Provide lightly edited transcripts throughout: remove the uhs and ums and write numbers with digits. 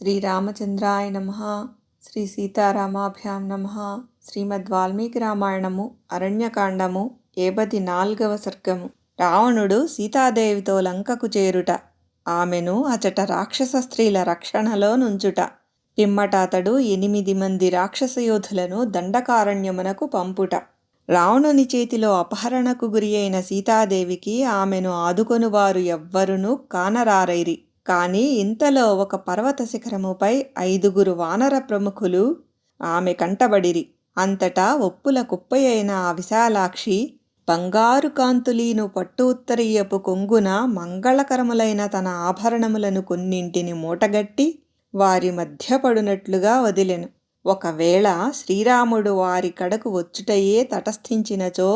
శ్రీరామచంద్రాయ నమః. శ్రీ సీతారామాభ్యాం నమః. శ్రీమద్వాల్మీకి రామాయణము అరణ్యకాండము 74వ సర్గము. రావణుడు సీతాదేవితో లంకకు చేరుట, ఆమెను అచట రాక్షస స్త్రీల రక్షణలో నుంచుట. పిమ్మట అతడు 8 మంది రాక్షస యోధులను దండకారణ్యమునకు పంపుట. రావణుని చేతిలో అపహరణకు గురి అయిన సీతాదేవికి ఆమెను ఆదుకొనువారు ఎవ్వరునూ కానరారైరి. కాని ఇంతలో ఒక పర్వత శిఖరముపై 5 వానర ప్రముఖులు ఆమె కంటబడిరి. అంతటా ఒప్పుల కుప్పయైన ఆ విశాలాక్షి బంగారు కాంతులీను పట్టు ఉత్తరీయపు కొంగున మంగళకరములైన తన ఆభరణములను కొన్నింటిని మూటగట్టి వారి మధ్య పడునట్లుగా వదిలెను. ఒకవేళ శ్రీరాముడు వారి కడకు వచ్చుటయే తటస్థించినచో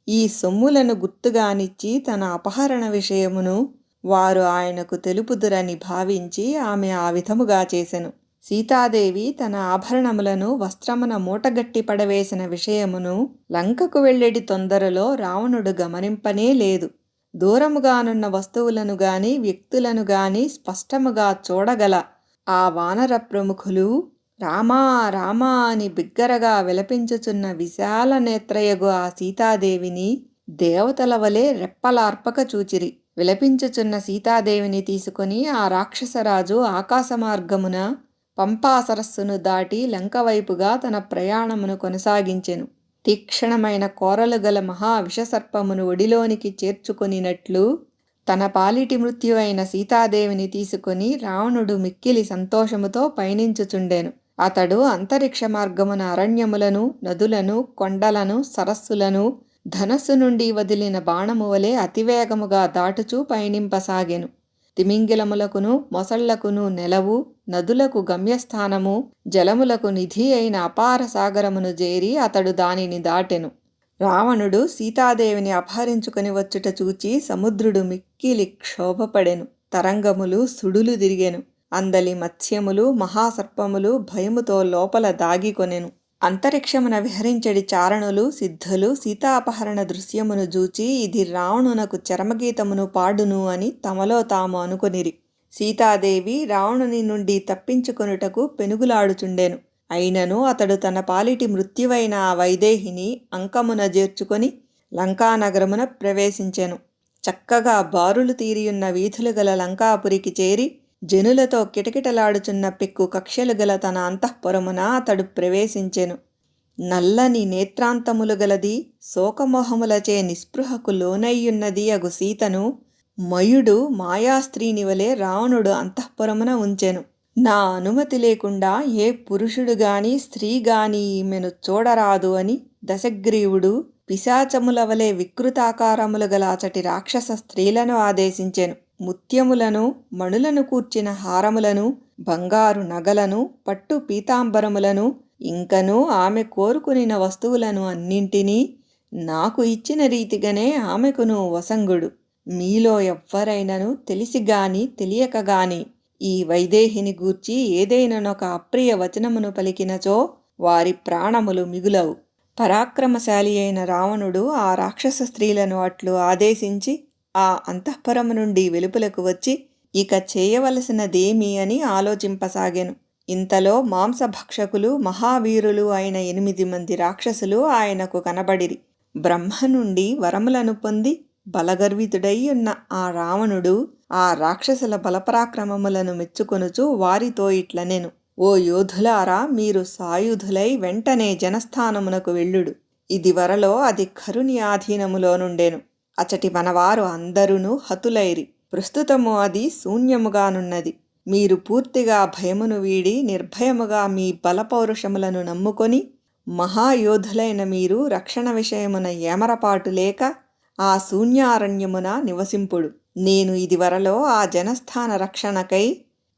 ఈ సొమ్ములను గుర్తుగానిచ్చి తన అపహరణ విషయమును వారు ఆయనకు తెలుపుదురని భావించి ఆమె ఆ విధముగా చేసెను. సీతాదేవి తన ఆభరణములను వస్త్రమున మూటగట్టి పడవేసిన విషయమును లంకకు వెళ్ళెడి తొందరలో రావణుడు గమనింపనే లేదు. దూరముగానున్న వస్తువులను గాని వ్యక్తులను గాని స్పష్టముగా చూడగల ఆ వానర ప్రముఖులు రామా రామా అని బిగ్గరగా విలపించుచున్న విశాల నేత్రయగు ఆ సీతాదేవిని దేవతల వలె రెప్పలార్పక చూచిరి. విలపించుచున్న సీతాదేవిని తీసుకొని ఆ రాక్షసరాజు ఆకాశ మార్గమున పంపా సరస్సును దాటి లంకవైపుగా తన ప్రయాణమును కొనసాగించెను. తీక్షణమైన కోరలు గల మహా విషసర్పమును ఒడిలోనికి చేర్చుకొనినట్లు తన పాలిటి మృత్యు అయిన సీతాదేవిని తీసుకొని రావణుడు మిక్కిలి సంతోషముతో పయనించుచుండెను. అతడు అంతరిక్ష మార్గమున అరణ్యములను, నదులను, కొండలను, సరస్సులను ధనస్సు నుండి వదిలిన బాణము వలె అతివేగముగా దాటుచూ పయనింపసాగెను. తిమింగిలములకును మొసళ్లకును నెలవు, నదులకు గమ్యస్థానము, జలములకు నిధి అయిన అపార సాగరమును చేరి అతడు దానిని దాటెను. రావణుడు సీతాదేవిని అపహరించుకొని వచ్చుట చూచి సముద్రుడు మిక్కిలి క్షోభపడెను. తరంగములు సుడులు తిరిగెను. అందలి మత్స్యములు మహాసర్పములు భయముతో లోపల దాగికొనెను. అంతరిక్షమున విహరించడి చారణులు సిద్ధులు సీతాపహరణ దృశ్యమును జూచి ఇది రావణునకు చరమగీతమును పాడును అని తమలో తాము అనుకొనిరి. సీతాదేవి రావణుని నుండి తప్పించుకొనుటకు పెనుగులాడుచుండెను. అయినను అతడు తన పాలిటి మృత్యువైన ఆ వైదేహిని అంకమున చేర్చుకొని లంకానగరమున ప్రవేశించెను. చక్కగా బారులు తీరియున్న వీధులు గల లంకాపురికి చేరి జనులతో కిటకిటలాడుచున్న పెక్కు కక్షలు గల తన అంతఃపురమున అతడు ప్రవేశించెను. నల్లని నేత్రాంతములు గలది, శోకమోహములచే నిస్పృహకు లోనయ్యున్నది అగు సీతను మయుడు మాయాస్త్రీని వలె రావణుడు అంతఃపురమున ఉంచెను. నా అనుమతి లేకుండా ఏ పురుషుడు గాని స్త్రీ గాని ఈమెను చూడరాదు అని దశగ్రీవుడు పిశాచముల వలె వికృతాకారములు గల అచటి రాక్షస స్త్రీలను ఆదేశించెను. ముత్యములను మణులను కూర్చిన హారములను, బంగారు నగలను, పట్టు పీతాంబరములను, ఇంకనూ ఆమె కోరుకునిన వస్తువులను అన్నింటినీ నాకు ఇచ్చిన రీతిగానే ఆమెకును వసంగుడు. మీలో ఎవ్వరైనను తెలిసిగాని తెలియకగాని ఈ వైదేహిని గూర్చి ఏదైనానొక అప్రియ వచనమును పలికినచో వారి ప్రాణములు మిగులవు. పరాక్రమశాలి అయిన రావణుడు ఆ రాక్షస స్త్రీలను అట్లు ఆదేశించి ఆ అంతఃపురము నుండి వెలుపలకు వచ్చి ఇక చేయవలసినదేమి అని ఆలోచింపసాగెను. ఇంతలో మాంసభక్షకులు మహావీరులు అయిన 8 మంది రాక్షసులు ఆయనకు కనబడిరి. బ్రహ్మ నుండి వరములను పొంది బలగర్వితుడై ఉన్న ఆ రావణుడు ఆ రాక్షసుల బలపరాక్రమములను మెచ్చుకొనుచు వారితో ఇట్లనెను: ఓ యోధులారా, మీరు సాయుధులై వెంటనే జనస్థానమునకు వెళ్ళుడు. ఇదివరలో అది కరుని ఆధీనములో నుండెను. అచటి మనవారు అందరును హతులైరి. ప్రస్తుతము అది శూన్యముగానున్నది. మీరు పూర్తిగా భయమును వీడి నిర్భయముగా మీ బలపౌరుషములను నమ్ముకొని మహాయోధులైన మీరు రక్షణ విషయమున ఏమరపాటు లేక ఆ శూన్యారణ్యమున నివసింపుడు. నేను ఇదివరలో ఆ జనస్థాన రక్షణకై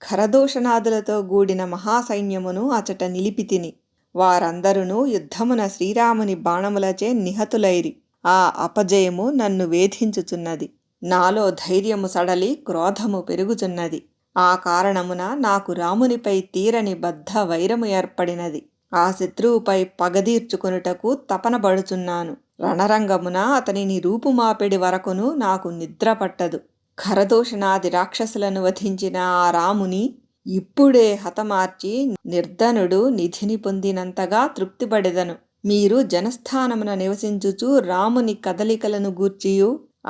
ఖరదూషణాదులతో గూడిన మహాసైన్యమును అచట నిలిపితిని. వారందరును యుద్ధమున శ్రీరాముని బాణములచే నిహతులైరి. ఆ అపజయము నన్ను వేధించుచున్నది. నాలో ధైర్యము సడలి క్రోధము పెరుగుచున్నది. ఆ కారణమున నాకు రామునిపై తీరని బద్ధ వైరము ఏర్పడినది. ఆ శత్రువుపై పగదీర్చుకొనుటకు తపనబడుచున్నాను. రణరంగమున అతనిని రూపుమాపెడి వరకును నాకు నిద్ర పట్టదు. ఖరదూషణాది రాక్షసులను వధించిన ఆ రాముని ఇప్పుడే హతమార్చి నిర్ధనుడు నిధిని పొందినంతగా తృప్తిపడెదను. మీరు జనస్థానమున నివసించుచు రాముని కదలికలను గూర్చియు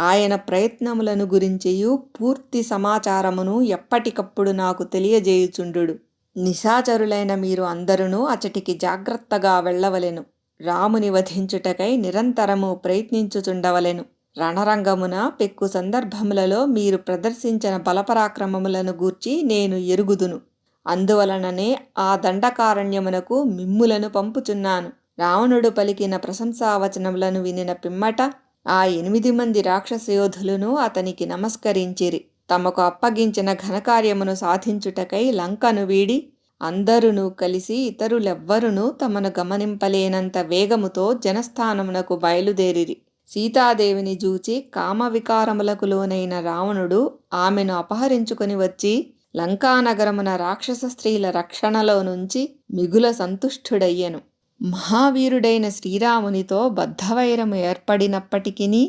ఆయన ప్రయత్నములను గురించియు పూర్తి సమాచారమును ఎప్పటికప్పుడు నాకు తెలియజేయుచుండు. నిశాచరులైన మీరు అందరూ అచటికి జాగ్రత్తగా వెళ్ళవలెను. రాముని వధించుటకై నిరంతరము ప్రయత్నించుచుండవలెను. రణరంగమున పెక్కు సందర్భములలో మీరు ప్రదర్శించిన బలపరాక్రమములను గూర్చి నేను ఎరుగుదును. అందువలననే ఆ దండకారణ్యమునకు మిమ్ములను పంపుచున్నాను. రావణుడు పలికిన ప్రశంసావచనములను వినిన పిమ్మట ఆ 8 మంది రాక్షసయోధులను అతనికి నమస్కరించిరి. తమకు అప్పగించిన ఘనకార్యమును సాధించుటకై లంకను వీడి అందరునూ కలిసి ఇతరులెవ్వరునూ తమను గమనింపలేనంత వేగముతో జనస్థానమునకు బయలుదేరిరి. సీతాదేవిని జూచి కామవికారములకు లోనైన రావణుడు ఆమెను అపహరించుకొని వచ్చి లంకానగరమున రాక్షస స్త్రీల రక్షణలో నుంచి మిగుల సంతుష్టుడయ్యెను. మహావీరుడైన శ్రీరామునితో బద్ధవైరము ఏర్పడినప్పటికినీ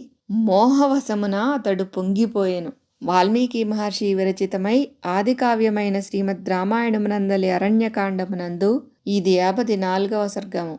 మోహవశమున అతడు పొంగిపోయెను. వాల్మీకి మహర్షి విరచితమై ఆదికావ్యమైన శ్రీమద్ రామాయణమునందలి అరణ్యకాండమునందు ఇది 54వ సర్గము.